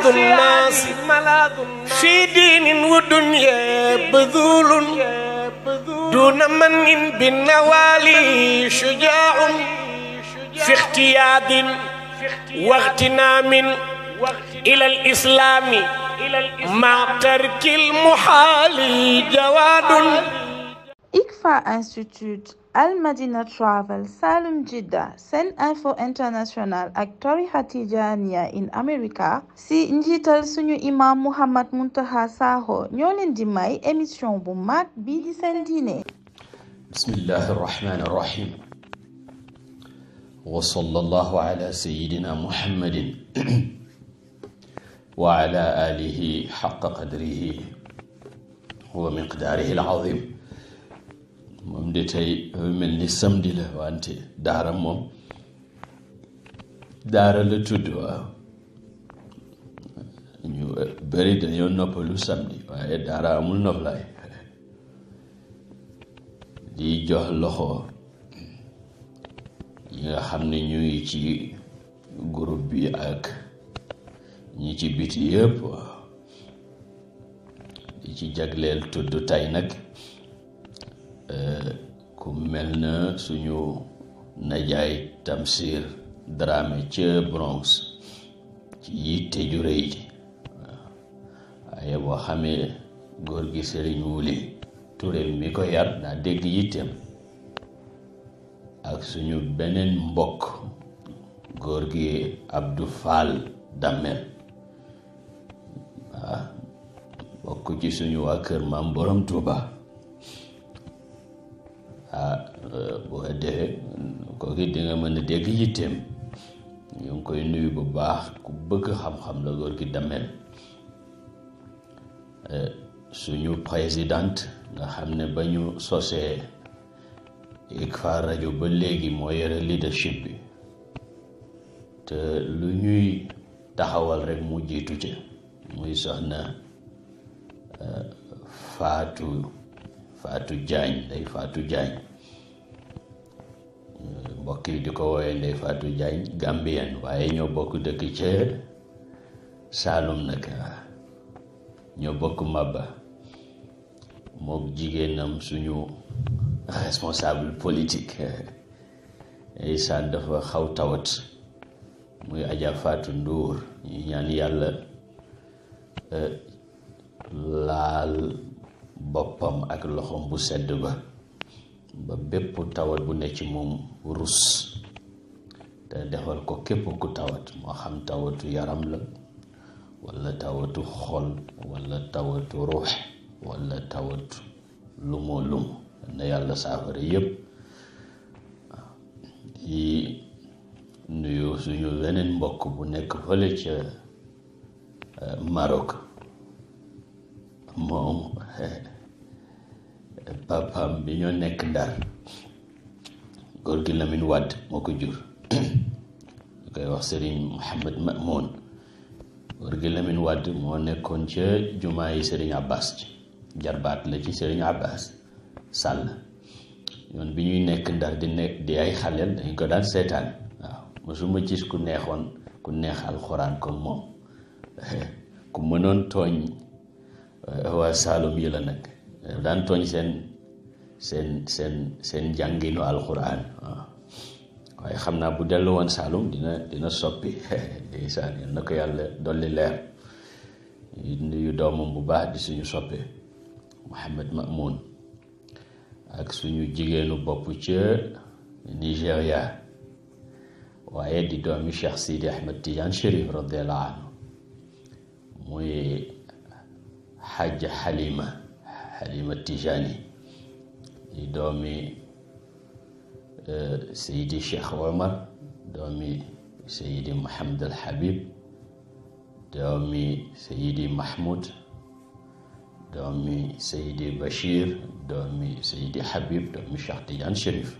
ملاذ الناس في دين ودنيا بذول دون من بالنوالي شجاع في اختياد واغتنام إلى الإسلام مع ترك المحال جواد. ICFA Institute, Al Madina Travel, Salum Jidda, Sen Info International ak tarixa Tijaaniya in America si njiital suñu imam Muhammad Muntaqa Sakho ñoo leen di may émission bu mag bii di seen diine. Bismillahi rahmani rahim wa sallallahu ala sayyidina Muhammadin wa ala alihi haqqa qadrihi wa miqdaarihi al-azim. moom de tey mel ni samedi la wante daara moom daara la tudd waaw ñu bëri dañoo noppalu samedi waaye daara amul noflaay di jox loxo ñi nga xam ne ñu ngi ci groupe bi ak ñi ci biti yëpp waaw di ci jagleel tudd tay nag ku mel na suñu najaay Tamsir Dramé ca Bronx ci yitte ju rëy ji waaye boo xamee góor gi Serigne Wuli Touré mi ko yar daa dégg yitteem ak suñu beneen mbokk góor gi Abdou Fall Damel waaw bokk ci suñu waa kër maam Borom Touba boo defee kooku di nga mën a dégg yitteem ñu ngi koy nuyu bu baax ku bëgg xam-xam la góor gi Damel suñu présidente nga xam ne ba ñu sosee ICFA rajo ba léegi moo yore leadership bi te lu ñuy taxawal rek mu jiitu ci muy soxna Fatou Diagne Ndeye Fatou Diagne mbokk yi di ko woowee Ndeye Fatou Diagne Gambien waaye ñoo bokk dëkk ca Saalum nag ñoo bokk Maba mook jigéenam suñu responsable politique ndeysaan dafa xaw tawat muy Adja Fatou Ndour ñu ñaan yàlla laal boppam ak loxoom bu sedd ba bépp tawat bu ne ci moom rus te defal ko képp ku tawat moo xam tawatu yaram la walla tawatu xol walla tawatu ruux walla tawatu lumoo lumu na yàlla saafara yépp yi nuyu suñu weneen mbokk bu nekk fële ca Maroc moom papaam bi ñoo nekk Ndar góor gi Lamine Wade moo ko jur ñu koy wax Serigne Mohamed Mamoun góor gi Lamine Wade moo nekkoon ca jumaa yi Serigne Abbas ci jarbaat la ci Serigne Abbas Sall ñoon bi ñuy nekk Ndar di ay xaleel dañ ko daan seetaan waaw mosuma gis ku neex alxuraan comme moom ku mënoon tooñ waa Saalum yi la nag daan tooñ seen jànginu alxuraan waaw waaye xam naa bu dellu woon Saalum dina soppi ndeysaan yal na ko yàlla dolli leer nuyu doomam bu baax di suñu soppe Mohamed Mamoun ak suñu jigéenu bopp ca Nigéria waaye di doomi Cheikh Sidi Ahmed Tidiane Chérif radiallahu anhu muy Hajja Halima Tijani di doomi Seydi Cheikh Omar doomi Seydi Mohamed al Habib doomi Seydi Mahmoud doomi Seydi Bachir doomi Seydi Habib doomi Cheikh Tidiane Chérif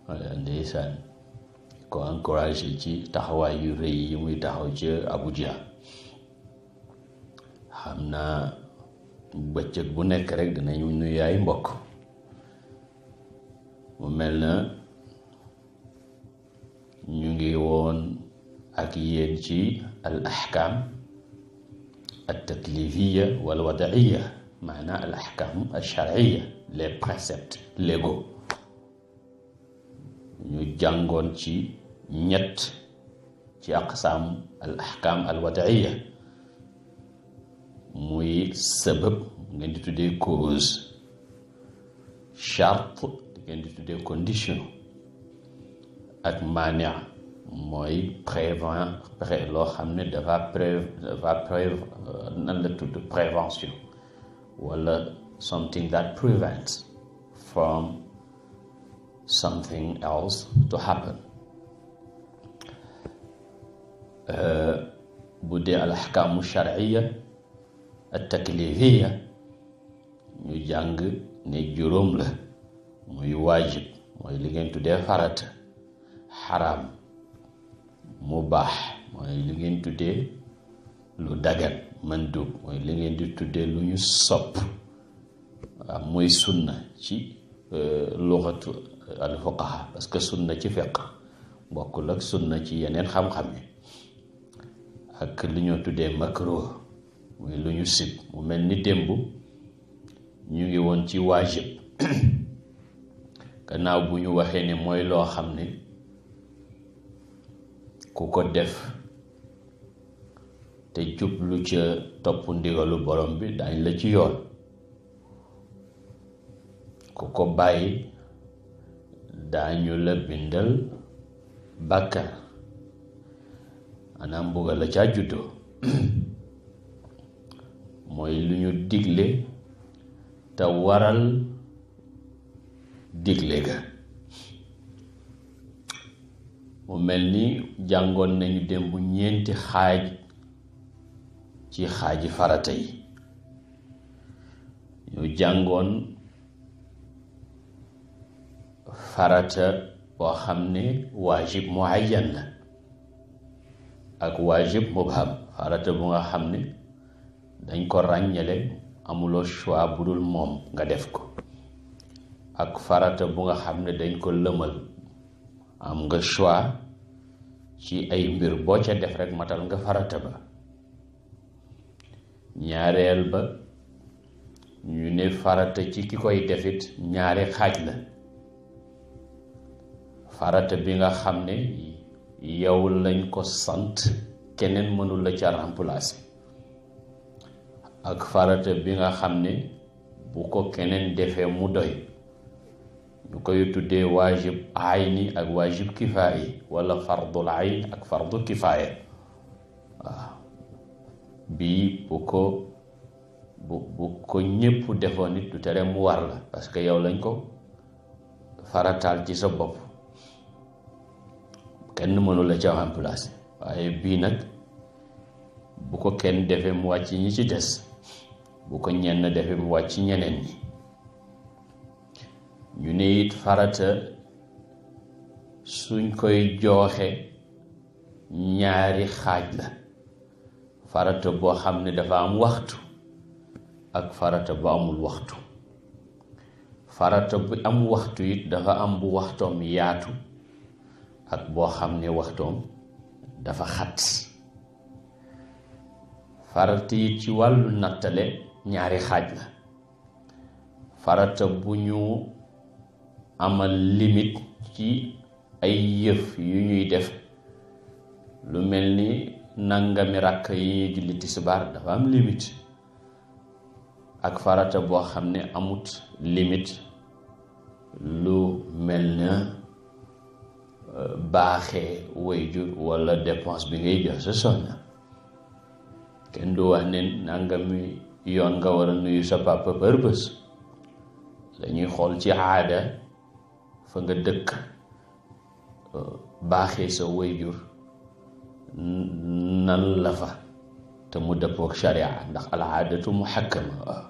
wala ndeysaan ko encouragé ci taxawaay yu rëy yi muy taxaw ci Abuja xam naa bëccëg bu nekk rek dinañu nuyu ay mbokk mu mel na ñu ngi woon ak yéen ci al ahkam al taklifiya wal wadaiya, maanaam al ahkam al sharciya, les préceptes légaux. ñu jàngoon ci ñett ci aqsaam al ahkam al wadaiya, muy sabab ngeen di tuddee cause, charte ngeen di tuddee condition, ak maania mooy loo xam ne dafa nan la tudd prévention, wala something that prevents from something else to happen. bu dee al ahkaamu sharciya al taklifiya ñu jàng ne juróom la, muy waajib mooy li ngeen tuddee farata, xaraam mubaax mooy li ngeen tuddee lu dagan, mandub mooy li ngeen di tuddee lu ñu sopp, waaw mooy sunna ci luxatu al fuqaha, parce que sunna ci fiqh bokkul ak sunna ci yeneen xam-xam yi. ak li ñoo tuddee makruh muy lu ñu sib. mu mel ni démb ñu ngi woon ci waajib gannaaw bu ñu waxee ne mooy loo xam ne ku ko def te jublu ca topp ndigalu borom bi dañ la ci yoon, ku ko bàyyi daañu la bindal bàkkar, maanaam mbugal la caa juddoo. mooy lu ñu digle te waral digle ga. mu mel ni jàngoon nañu démb ñeenti xaaj ci xaaji farata yi. ñu jàngoon farata boo xam ne waajib muayyan la ak waajib mubham, farata bu nga xam ne dañ ko ràññale, amuloo choix bu dul moom nga def ko, ak farata bu nga xam ne dañ ko lëmal, am nga choix ci ay mbir, boo ca def rek matal nga farata ba. ñaareel ba ñu ne farata ci ki koy defit ñaari xaaj la. farata bi nga xam ne yow lañ ko sant, keneen mënul la ca remplacer, ak farata bi nga xam ne bu ko keneen defee mu doy. ñu koy tuddee waajib ayni ak waajib kifaayi, wala fardul ayn ak fardu kifaaya. waaw bii bu ko ñépp defoon nit du tere mu war la, parce que yow lañ ko farataal ci sa bopp, kenn mënu la ca remplacer. waaye bii nag bu ko kenn defee mu wàcc ñi ci des, bu ko ñenn defee mu wàcc ñeneen ñi. ñu ne it farata suñ koy jooxe ñaari xaaj la. farata boo xam ne dafa am waxtu ak farata bu amul waxtu. farata bu am waxtu it dafa am bu waxtoom yaatu ak boo xam ne waxtoom dafa xat. farata it ci wàllu nattale ñaari xaaj la. farata bu ñu amal limite ci ay yëf yu ñuy def, lu mel ni nangami rakk yi ñuy julli tisbaar dafa am limite, ak farata boo xam ne amut limite, lu mel na baaxee wayjur wala dépense bi ngay jox sa soxna. kenn du wax ne nangami yoon nga war a nuyu sa papa par bés. dañuy xool ci aada fa nga dëkk, baaxee sa wayjur nan la fa, te mu dëppook sharia, ndax al aadatu muhakkama. waaw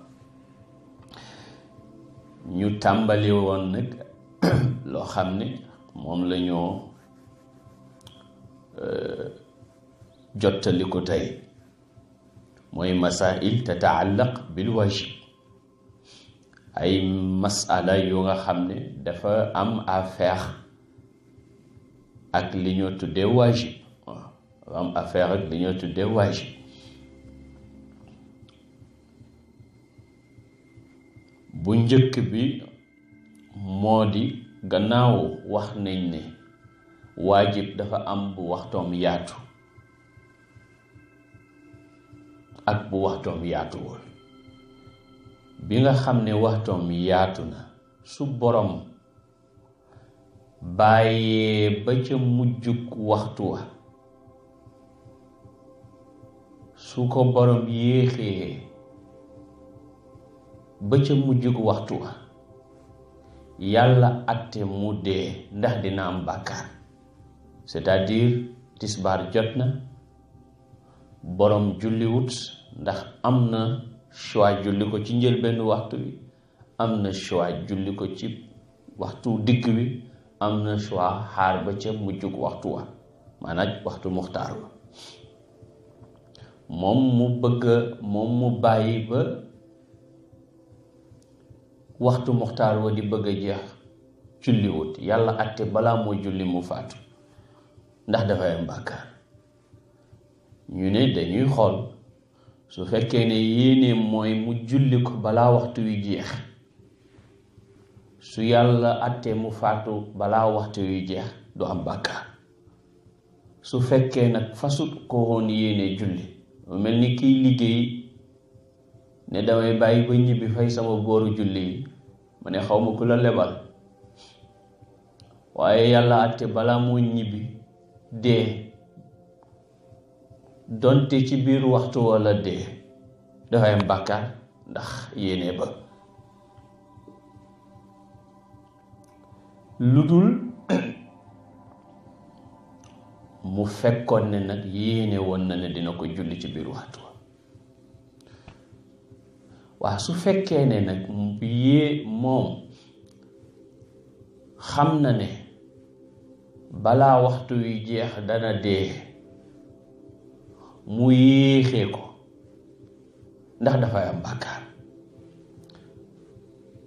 ñu tàmbali woon nag loo xam ne moom la ñoo jottali ko tey, mooy masail tataallaq bil wajib. ay masala yu nga xam ne dafa am affaire ak li ñoo tuddee wajib. am affaire ak li ñoo tuddee waajib. bu njëkk bi moo di gannaaw wax nañ ne waajib dafa am bu waxtoom yaatu ak bu waxtoom yaatuwul. bi nga xam ne waxtoom yaatu na, su borom bàyyee ba ca mujjug waxtu wa, su ko borom yéexee ba ca mujjug waxtu wa, yàlla atte mu dee, ndax dina am bàkkaar. c'est-à-dire tisbaar jot na, borom julliwut, ndax am na choix julli ko ci njëlbenn waxtu wi, am na choix julli ko ci waxtu digg wi, am na choix xaar ba ca mujjug waxtu wa, maanaam waxtu muxtaar wa. moom mu bàyyi ba waxtu muxtaar wa di bëgg a jeex julliwut, yàlla atte balaa moo julli mu faatu, ndax dafay am bàkkaar. ñu ne dañuy xool, su fekkee ne yéene mooy mu julli ko balaa waxtu wi jeex, su yàlla atte mu faatu balaa waxtu wi jeex du am bàkkaar. su fekkee nag fasut ko woon yéene julli, mel ni kiy liggéey ne damay bàyyi ba ñibbi fay sama booru julli yi, ma ne xaw ma ku la lebal, waaye yàlla atte balaa moo ñibbi dee, donte ci biir waxtu wala dee, dafay am bàkkaar ndax yéene ba. lu dul mu fekkoon ne nag yéene woon na ne dina ko julli ci biir waxtu wa. waa su fekkee ne nag moom xam na ne balaa waxtu wi jeex dana dee, mu yéexee ko, ndax dafay am bàkkaar.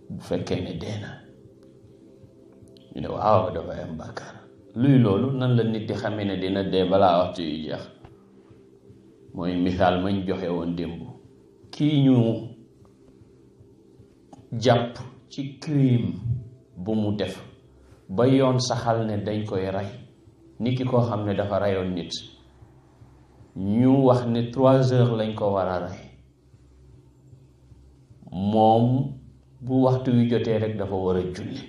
bu fekkee ne dee na, ñu ne waaw dafay am bàkkaar. luy loolu? nan la nit di xamee ne dina dee balaa waxtu yu jeex? mooy misaal mañ joxe woon démb. kii ñu jàpp ci crime bu mu def ba yoon saxal ne dañ koy rey, ni ki koo xam ne dafa reyoon nit, ñu wax ne 3 heures lañ ko war a rey, moom bu waxtu wi jotee rek dafa war a julli.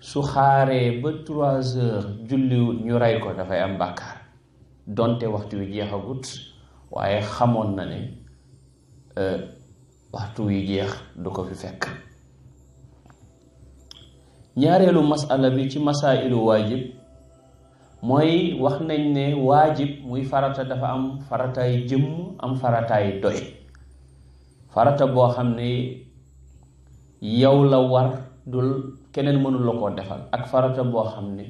su xaaree ba 3 heures julliwut ñu rey ko, dafay am bàkkaar, donte waxtu wi jeexagut, waaye xamoon na ne waxtu wi jeex du ko fi fekk. ñaareelu masala bi ci masailu waajib mooy wax nañ ne waajib muy farata dafa am farataay jëmm, am farataay doy. farata boo xam ne yow la war, dul keneen mënul la koo defal, ak farata boo xam ne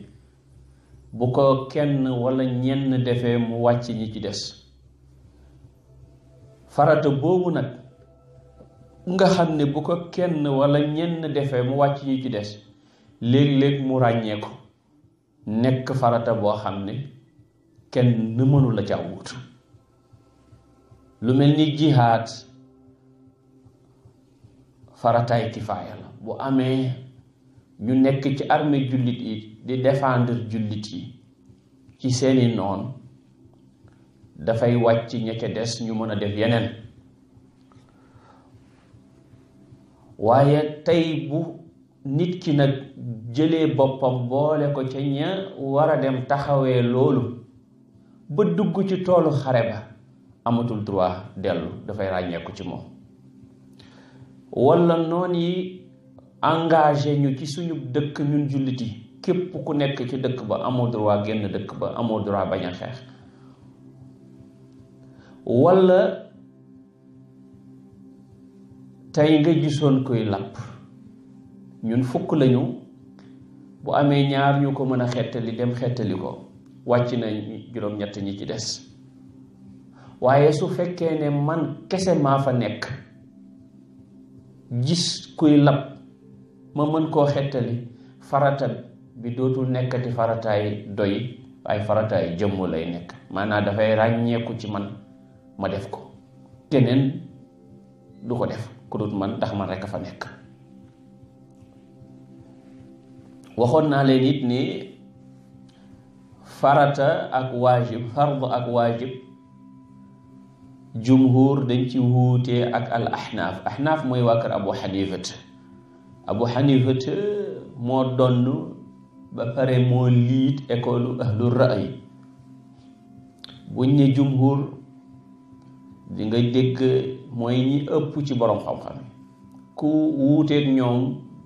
bu ko kenn wala ñenn defee mu wàcc ñi ci des. farata boobu nag nga xam ne bu ko kenn wala ñenn defee mu wàcc ñi ci des, léeg-léeg mu ràññee ko nekk farata boo xam ne kenn mënu la ca wut. lu mel ni jihaad farataay kifaaya la. bu amee ñu nekk ci armée jullit yi di défendre jullit yi ci seeni noon, dafay wàcc ña ca des ñu mën a def yeneen. waaye tey bu nit ki nag jëlee boppam boole ko ca ña war a dem taxawee loolu ba dugg ci toolu xare ba, amatul droit dellu, dafay ràññeeku ci moom. walla noon yi engagé ñu ci suñu dëkk ñun jullit yi, képp ku nekk ci dëkk ba amoo droit génn dëkk ba, amoo droit bañ a xeex. walla tey nga gisoon koy làpp, ñun fukk lañu, bu amee ñaar ñu ko mën a xettali dem xettali ko, wàcc na juróom-ñett ñi ci des. waaye su fekkee ne man kese maa fa nekk, gis kuy làpp ma mën koo xettali, farata bi dootul nekkati farataay doy, waaye farata ay jëmm lay nekk, maanaam dafay ràññeeku ci man ma def ko, keneen du ko def ku dut man ndax man rekk a fa nekk. waxoon naa leen it ni farata ak waajib, fard ak waajib, jumhur dañ ci wuutee ak al ahnaaf mooy waa kër Abu Xanifata moo donn ba pare moo liit école ahlu ra'y. buñ ne jumhur di nga dégg mooy ñi ëpp ci borom xam-xam, ku wuuteeg ñoom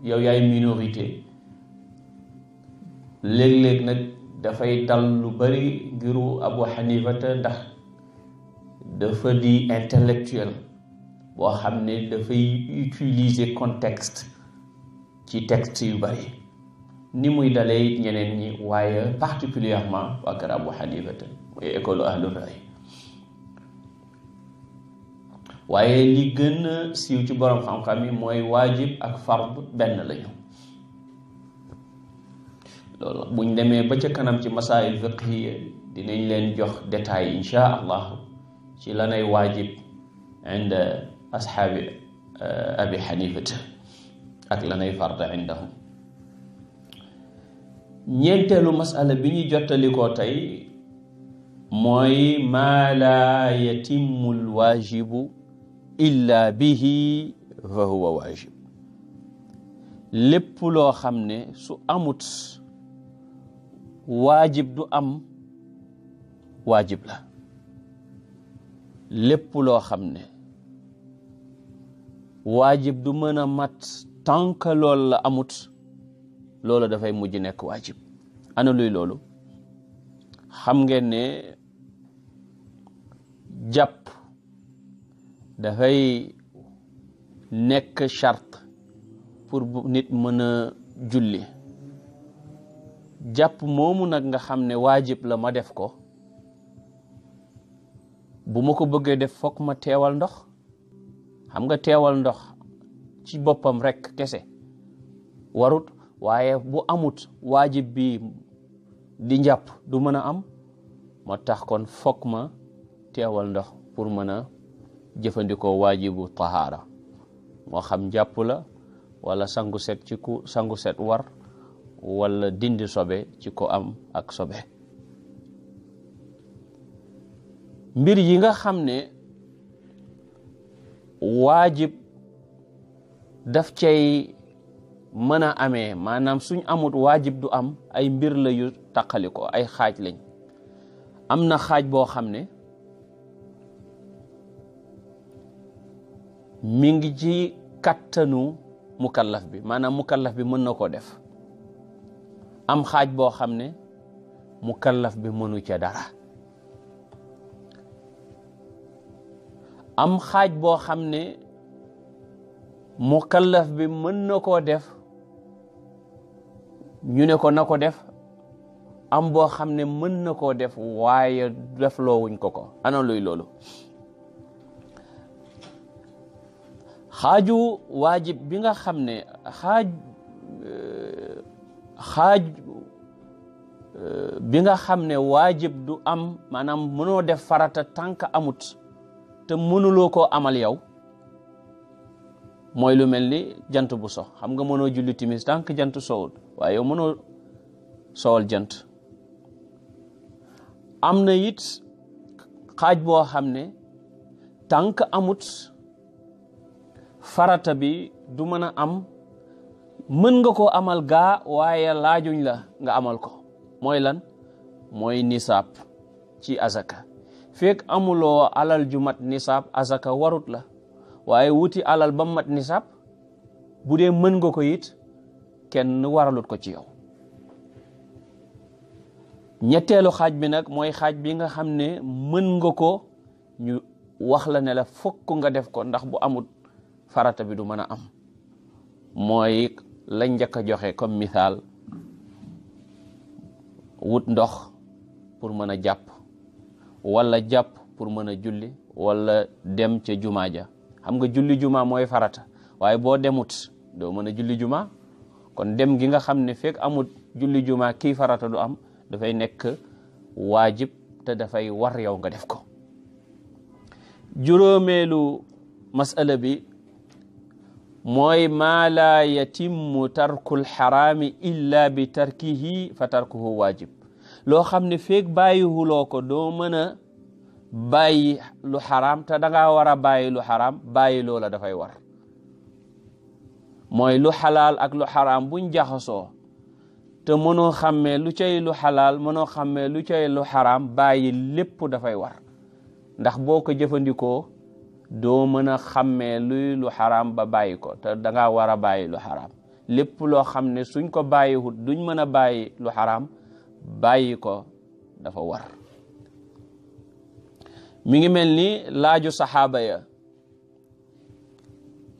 yow yaay minorité. léeg-léeg nag dafay dal lu bari ngiru Abu Xanifata ndax dafa di intellectuel boo xam ne dafay utiliser contexte ci texte yu bari, ni muy dalee ñeneen ñi, waaye particulièrement waa kër Abu Xanifata mooy école ahlu ra'y. waaye li gën a siiw ci borom xam-xam yi mooy waajib ak fard benn lañu. loolu buñ demee ba ca kanam ci masail fiqhiya dinañ leen jox détail insha allah ci lanay waajib inda ashaabi abi xanifata ak lanay fard indahum. ñeenteelu masala bi ñuy jottalikoo tey mooy maa laa yatimmu alwaajibu illa bihi fa huwa waajib. lépp loo xam ne su amut waajib du am, waajib la. lépp loo xam ne waajib du mën a mat tant que loolu la amut, loolu dafay mujj nekk waajib. ana luy loolu? xam ngeen ne jàpp dafay nekk charte pour nit mën a julli. jàpp moomu nag nga xam ne waajib la ma def ko, bu ma ko bëggee def fokk ma teewal ndox. xam nga teewal ndox ci boppam rekk kese warut, waaye bu amut waajib bi di njàpp du mën a am, moo tax kon fokk ma teewal ndox pour mën a jëfandikoo waajibu tahaara, moo xam njàpp la wala sangu set ci ku sangu set war, wala dindi sobe ci ko am ak sobe. mbir yi nga xam ne waajib daf cay mën a amee, maanaam suñ amut waajib du am, ay mbir la yu taqali ko, ay xaaj lañ. am na xaaj boo xam ne mi ngi ci kattanu mukallaf bi, maanaam mukallaf bi mën na koo def. am xaaj boo xam ne mukallaf bi mënu ca dara. am xaaj boo xam ne mukallaf bi mën na koo def, ñu ne ko na ko def. am boo xam ne mën na koo def waaye def loowuñ ko. ana luy loolu? xaaju waajib bi nga xam ne xaaj bi nga xam ne waajib du am, maanaam mënoo def farata tànk amut te mënuloo koo amal yow, mooy lu mel ni jant bu so. xam nga mënoo julli timis tànk jant sowul, waaye yow mënoo sowal jant. am na it xaaj boo xam ne tànk amut farata bi du mën a am, mën nga koo amal gaa waaye laajuñ la nga amal ko. mooy lan? mooy nisaab ci azaka. fekk amuloo alal ju mat nisaab, azaka warut la. waaye wuti alal ba mat nisaab, bu dee mën nga ko it kenn waralut ko ci yow. ñetteelu xaaj bi nag mooy xaaj bi nga xam ne mën nga ko, ñu wax la ne la fokk nga def ko, ndax bu amut farata bi du mën a am. mooy lañ njëkk a joxe comme misaal, wut ndox pour mën a jàpp, wala jàpp pour mën a julli, wala dem ca jumaa ja. xam nga julli jumaa mooy farata, waaye boo demut doo mën a julli jumaa. kon dem gi nga xam ne fekk amut julli jumaa kii farata du am, dafay nekk waajib te dafay war yow nga def ko. juróomeelu masala bi mooy maa laa yatimmu tarkul xaraami illa bi tarkihi fa tarkuhu waajib. loo xam ne feeg bàyyiwuloo ko doo mën a bàyyi lu xaraam te dangaa war a bàyyi lu xaraam, bàyyi loola dafay war. mooy lu xalaal ak lu xaraam buñ jaxasoo te mënoo xàmmee lu cay lu xalaal, mënoo xàmmee lu cay lu xaraam, bàyyi lépp dafay war. ndax boo ko jëfandikoo doo mën a xàmmee luy lu xaraam ba bàyyi ko te dangaa war a bàyyi lu xaraam. lépp loo xam ne suñ ko bàyyiwut duñ mën a bàyyi lu xaraam, bàyyi ko dafa war. mi ngi mel ni laaju saxaaba ya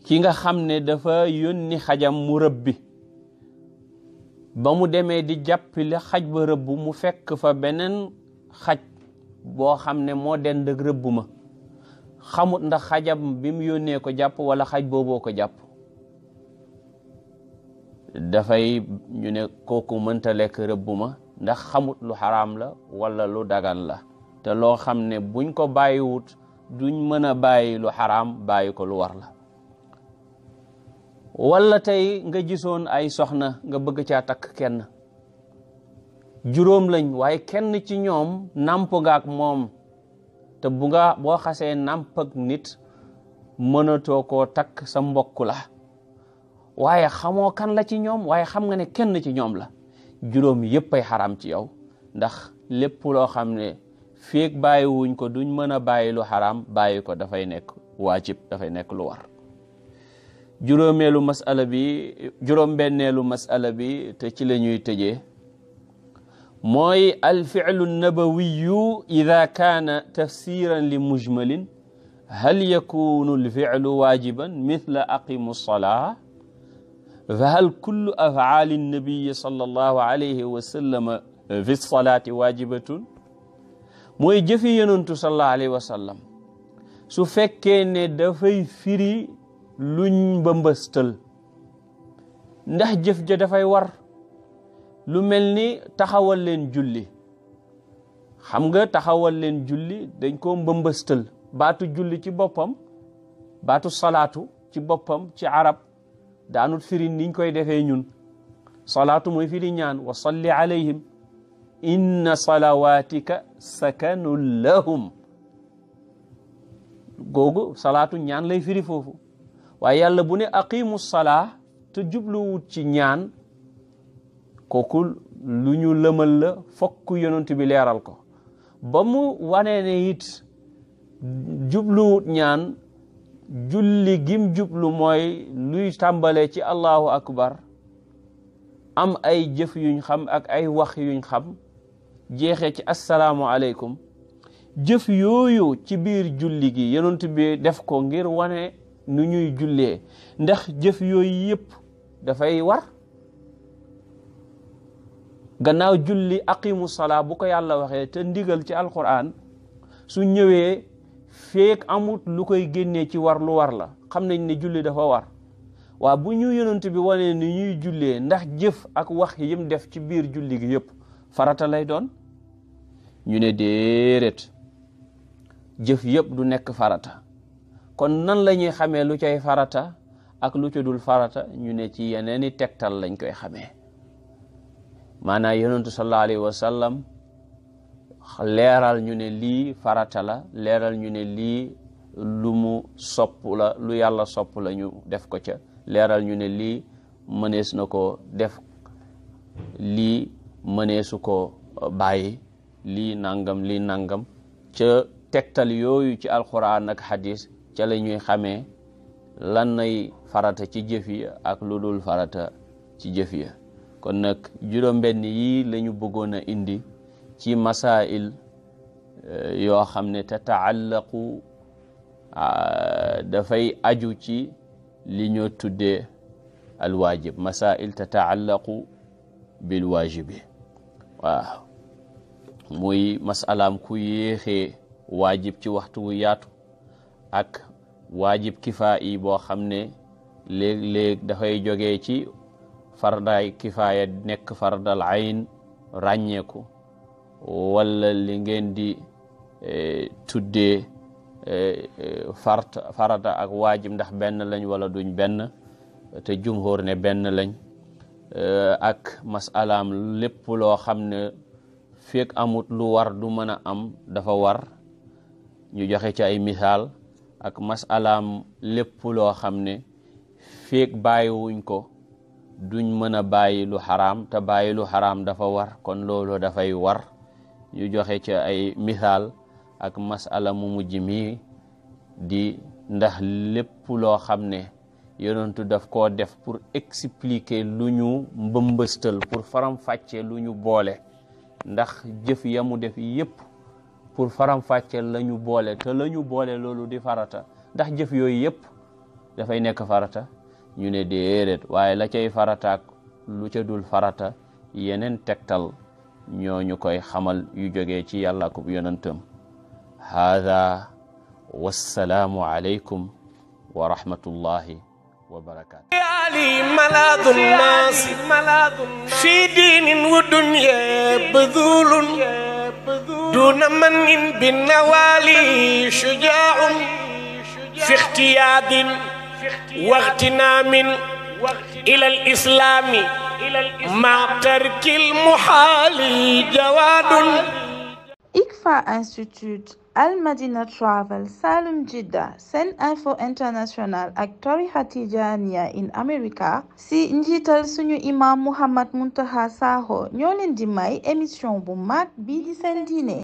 ki nga xam ne dafa yónni xajam mu rëbbi, ba mu demee di jàppale xaj ba rëbb mu fekk fa beneen xaj boo xam ne moo dend ak rëbb ma, xamut ndax xajam bi mu yónnee ko jàpp wala xaj booboo ko jàpp, dafay ñu ne kooku mënta lekk rëbb ma ndax xamut lu xaraam la wala lu dagan la. te loo xam ne buñ ko bàyyiwut duñ mën a bàyyi lu xaraam, bàyyi ko lu war la. wala tey nga gisoon ay soxna nga bëgg caa takk kenn, juróom lañ waaye kenn ci ñoom nàmp nga ak moom, te boo xasee nàmp ak nit mënatoo koo takk, sa mbokk la waaye xamoo kan la ci ñoom, waaye xam nga ne kenn ci ñoom la. juróom yépp ay xaraam ci yow, ndax lépp loo xam ne feek bàyyiwuñ ko duñ mën a bàyyi lu xaraam, bàyyi ko dafay nekk waajib, dafay nekk lu war. juróom-benneelu masala bi te ci la ñuy tëjee mooy alficlu nabawiyu ida kaana tafsiran li mujmalin hal yakunu alficlu waajiban mithla aqimu salaa fa hal kullu afcaali nnabiyi sallallahu alayhi wa sallam fi salaati waajibatun. mooy jëfi yonantu sallallahu alayhi wa sallam su fekkee ne dafay firi luñ mbëmbëstal, ndax jëf ja dafay war. lu mel ni taxawal leen julli, xam nga taxawal leen julli dañ ko mbëmbëstal. baatu julli ci boppam, baatu salaatu ci boppam ci arab daanut firi niñ koy defee ñun. salaatu mooy firi ñaan, wa salli alayhim inna salawatika sakanun lahum. googu salaatu ñaan lay firi foofu. waaye yàlla bu ne aqimu salaa te jubluwut ci ñaan, kooku lu ñu lëmal la, fokk yonent bi leeral ko ba mu wane ne it jubluwut ñaan. julli gim jublu mooy luy tàmbale ci allahu akbar, am ay jëf yuñ xam ak ay wax yuñ xam, jeexee ci assalaamu aleykum. jëf yooyu ci biir julli gi yonent bi def ko ngir wane nu ñuy jullee, ndax jëf yooyu yëpp dafay war. gannaaw julli aqimu salaa bu ko yàlla waxee te ndigal ci alquran su ñëwee feek amut lu koy génnee ci war, lu war la, xam nañ ne julli dafa war. waa bu ñu yonent bi wane ni ñuy jullee, ndax jëf ak wax yim def ci biir julli gi yëpp farata lay doon? ñu ne déedéet, jëf yëpp du nekk farata. kon nan la ñuy xamee lu cay farata ak lu ca dul farata? ñu ne ci yeneeni tegtal lañ koy xamee. maanaam yonentu sallallahu alayhi wa sallam leeral ñu ne lii farata la, leeral ñu ne lii lu mu sopp la, lu yàlla sopp la ñu def ko ca, leeral ñu ne lii mënees na ko def, lii mëneesu ko bàyyi, lii nangam ca tegtal yooyu ci alquran ak hadis ca la ñuy xamee lan nay farata ci jëf yi ak lu dul farata ci jëf yi. kon nag juróom-benn yi lañu bëggoon a indi ci masail yoo xam ne tataallaqu dafay aju ci li ñoo tuddee alwaajib, masail tataallaqu bil waajibi. waaw muy masalaam ku yéexee waajib ci waxtu wu yaatu ak waajib kifaayi boo xam ne léeg-léeg dafay jógee ci fardaay kifaaya nekk fardal ayn ràññeeku, wala li ngeen di tuddee farata ak waajib ndax benn lañ wala duñ benn te jumhur ne benn lañ ak masalaam lépp loo xam ne fekk amut lu war du mën a am dafa war ñu joxe ci ay misaal ak masalaam lépp loo xam ne fekk bàyyiwuñ ko duñ mën a bàyyi lu xaraam te bàyyi lu xaraam dafa war kon loolu dafay war ñu joxe ci ay misaal ak masala mu mujj mi di ndax lépp loo xam ne yonentu daf koo def pour expliquer lu ñu mbëmbëstal pour faram-fàcce lu ñu boole ndax jëf ya mu def yépp pour faram-fàcce la ñu boole te la ñu boole loolu di farata ndax jëf yooyu yépp dafay nekk farata ñu ne déedéet waaye la cay farataak lu ca dul farata yeneen tegtal ñoo ñu koy xamal yu jógee ci yàlla ak yonentam hada wassalaamu aleykum wa rahmatullahi wa barakaatu. علي ملاذ الناس في دين ودنيا بذول دون من بالنوالي شجاع في اختياد واغتنام إلى الإسلام مع ترك المحال جواد. ICFA Institute Al Madina Travel Salum Jidda Sen Info International ak tarixa Tijaaniya in America si njiital suñu imam Muhammad Muntaqa Sakho ñoo leen di may émission bu mag bii di seen diine.